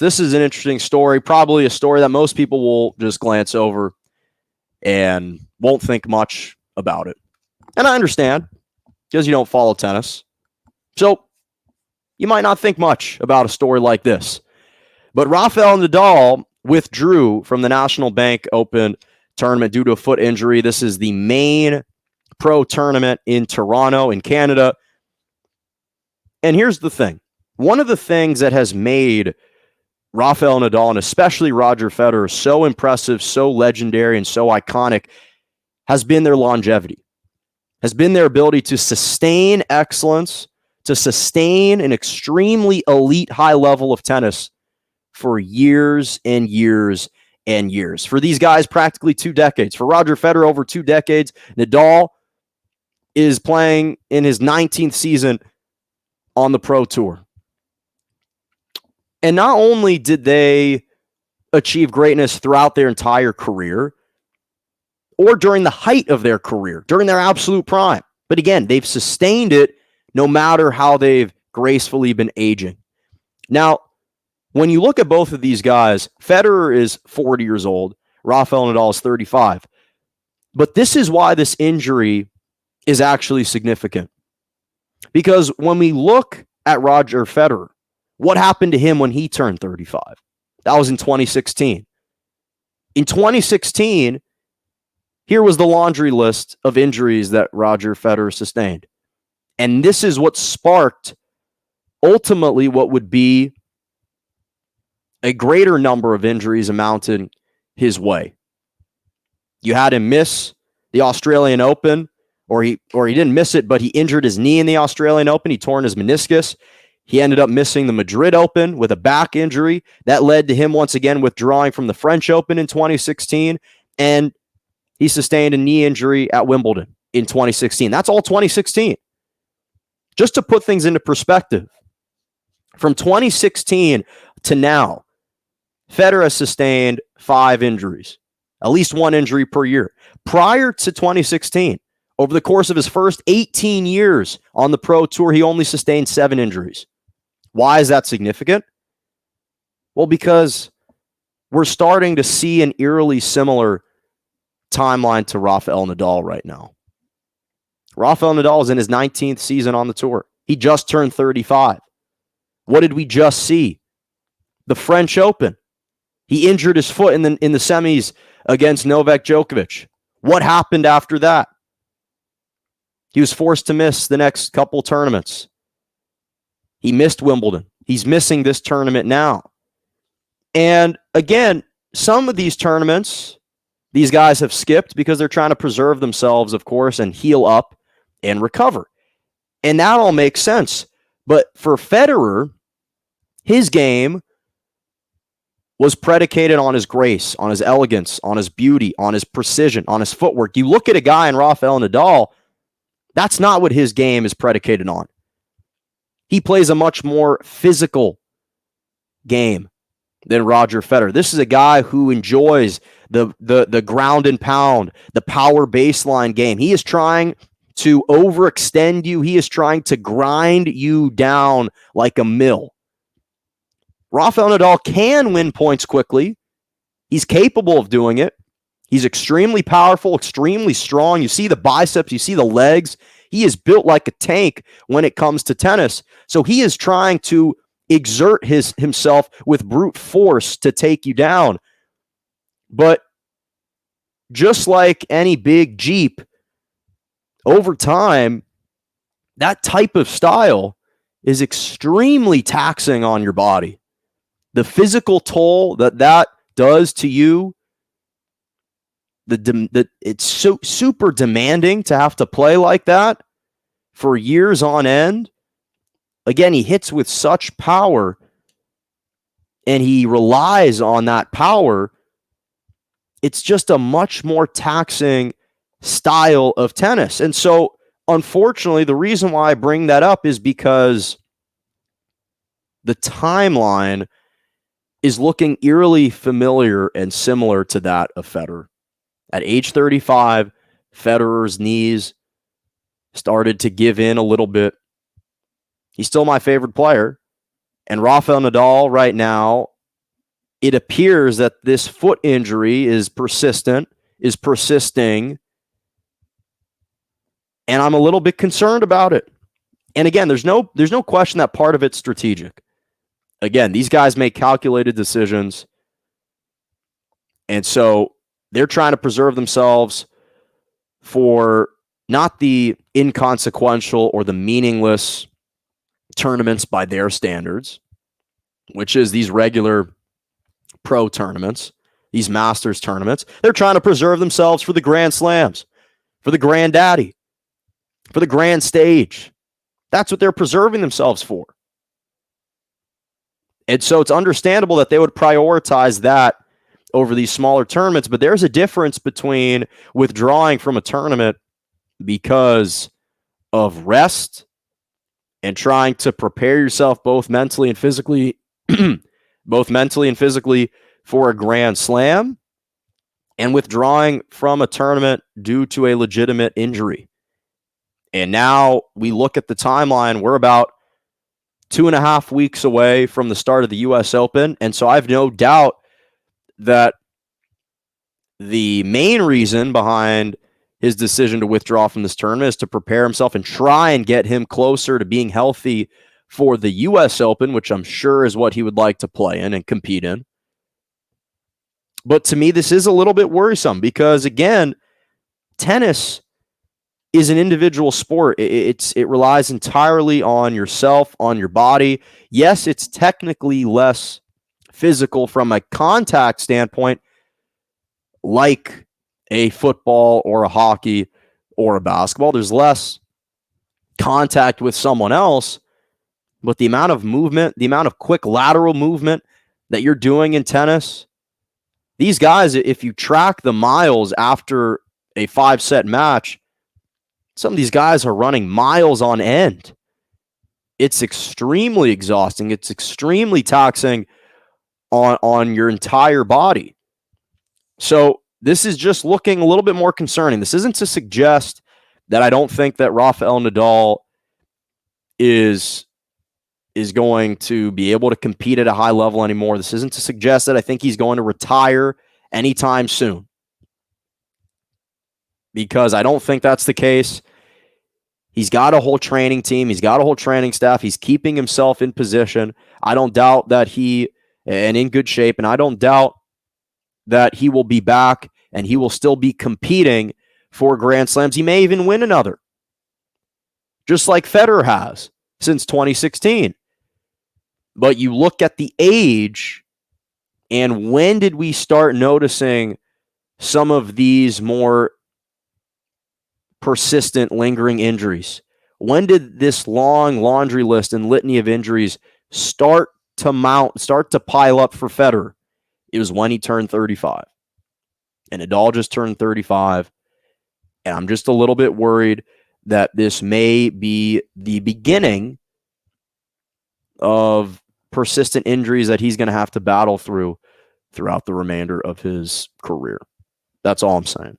This is an interesting story, probably a story that most people will just glance over and won't think much about it. And I understand, because you don't follow tennis. So you might not think much about a story like this. But Rafael Nadal withdrew from the National Bank Open tournament due to a foot injury. This is the main pro tournament in Toronto, in Canada. And here's the thing. One of the things that has made Rafael Nadal and especially Roger Federer so impressive, so legendary, and so iconic has been their longevity, has been their ability to sustain excellence, to sustain an extremely elite high level of tennis for years and years and years. For these guys, practically 2 decades. For Roger Federer, over 2 decades. Nadal is playing in his 19th season on the Pro Tour. And not only did they achieve greatness throughout their entire career or during the height of their career, during their absolute prime, but again, they've sustained it no matter how they've gracefully been aging. Now, when you look at both of these guys, Federer is 40 years old, Rafael Nadal is 35. But this is why this injury is actually significant. Because when we look at Roger Federer, what happened to him when he turned 35? That was in 2016. In 2016, here was the laundry list of injuries that Roger Federer sustained. And this is what sparked ultimately what would be a greater number of injuries amounting his way. You had him miss the Australian Open, or he didn't miss it, but he injured his knee in the Australian Open. He torn his meniscus. He ended up missing the Madrid Open with a back injury. That led to him once again withdrawing from the French Open in 2016. And he sustained a knee injury at Wimbledon in 2016. That's all 2016. Just to put things into perspective, from 2016 to now, Federer has sustained 5 injuries, at least 1 injury per year. Prior to 2016, over the course of his first 18 years on the Pro Tour, he only sustained 7 injuries. Why is that significant? Well, because we're starting to see an eerily similar timeline to Rafael Nadal right now. Rafael Nadal is in his 19th season on the tour. He just turned 35. What did we just see? The French Open. He injured his foot in the semis against Novak Djokovic. What happened after that? He was forced to miss the next couple tournaments. He missed Wimbledon. He's missing this tournament now. And again, some of these tournaments, these guys have skipped because they're trying to preserve themselves, of course, and heal up and recover. And that all makes sense. But for Federer, his game was predicated on his grace, on his elegance, on his beauty, on his precision, on his footwork. You look at a guy in Rafael Nadal, that's not what his game is predicated on. He plays a much more physical game than Roger Federer. This is a guy who enjoys the ground and pound, the power baseline game. He is trying to overextend you. He is trying to grind you down like a mill. Rafael Nadal can win points quickly. He's capable of doing it. He's extremely powerful, extremely strong. You see the biceps, you see the legs. He is built like a tank when it comes to tennis. So he is trying to exert himself with brute force to take you down. But just like any big Jeep, over time, that type of style is extremely taxing on your body. The physical toll that does to you, it's so super demanding to have to play like that for years on end. Again, he hits with such power and he relies on that power. It's just a much more taxing style of tennis. And so, unfortunately, the reason why I bring that up is because the timeline is looking eerily familiar and similar to that of Federer. At age 35, Federer's knees started to give in a little bit. He's still my favorite player. And Rafael Nadal right now it appears that this foot injury is persisting, and I'm a little bit concerned about it. And again, there's no question that part of it's strategic. Again, these guys make calculated decisions, and so they're trying to preserve themselves for not the inconsequential or the meaningless tournaments by their standards, which is these regular pro tournaments, these Masters tournaments. They're trying to preserve themselves for the Grand Slams, for the Granddaddy, for the grand stage. That's what they're preserving themselves for. And so it's understandable that they would prioritize that over these smaller tournaments, but there's a difference between withdrawing from a tournament because of rest and trying to prepare yourself both mentally and physically for a Grand Slam, and withdrawing from a tournament due to a legitimate injury. And now we look at the timeline, we're about 2.5 weeks away from the start of the U.S. Open. And so I have no doubt that the main reason behind his decision to withdraw from this tournament is to prepare himself and try and get him closer to being healthy for the U.S. Open, which I'm sure is what he would like to play in and compete in. But to me, this is a little bit worrisome because, again, tennis is an individual sport. It relies entirely on yourself, on your body. Yes, it's technically less physical from a contact standpoint, like a football or a hockey or a basketball. There's less contact with someone else, but the amount of movement, the amount of quick lateral movement that you're doing in tennis, these guys, if you track the miles after a 5-set match, some of these guys are running miles on end. It's extremely exhausting. It's extremely taxing on your entire body. So this is just looking a little bit more concerning. This isn't to suggest that I don't think that Rafael Nadal is going to be able to compete at a high level anymore. This isn't to suggest that I think he's going to retire anytime soon, because I don't think that's the case. He's got a whole training team. He's got a whole training staff. He's keeping himself in position. I don't doubt that and in good shape, and I don't doubt that he will be back and he will still be competing for Grand Slams. He may even win another, just like Federer has since 2016. But you look at the age, and when did we start noticing some of these more persistent, lingering injuries? When did this long laundry list and litany of injuries start to pile up for Federer? It was when he turned 35. And Nadal just turned 35. And I'm just a little bit worried that this may be the beginning of persistent injuries that he's going to have to battle throughout the remainder of his career. That's all I'm saying.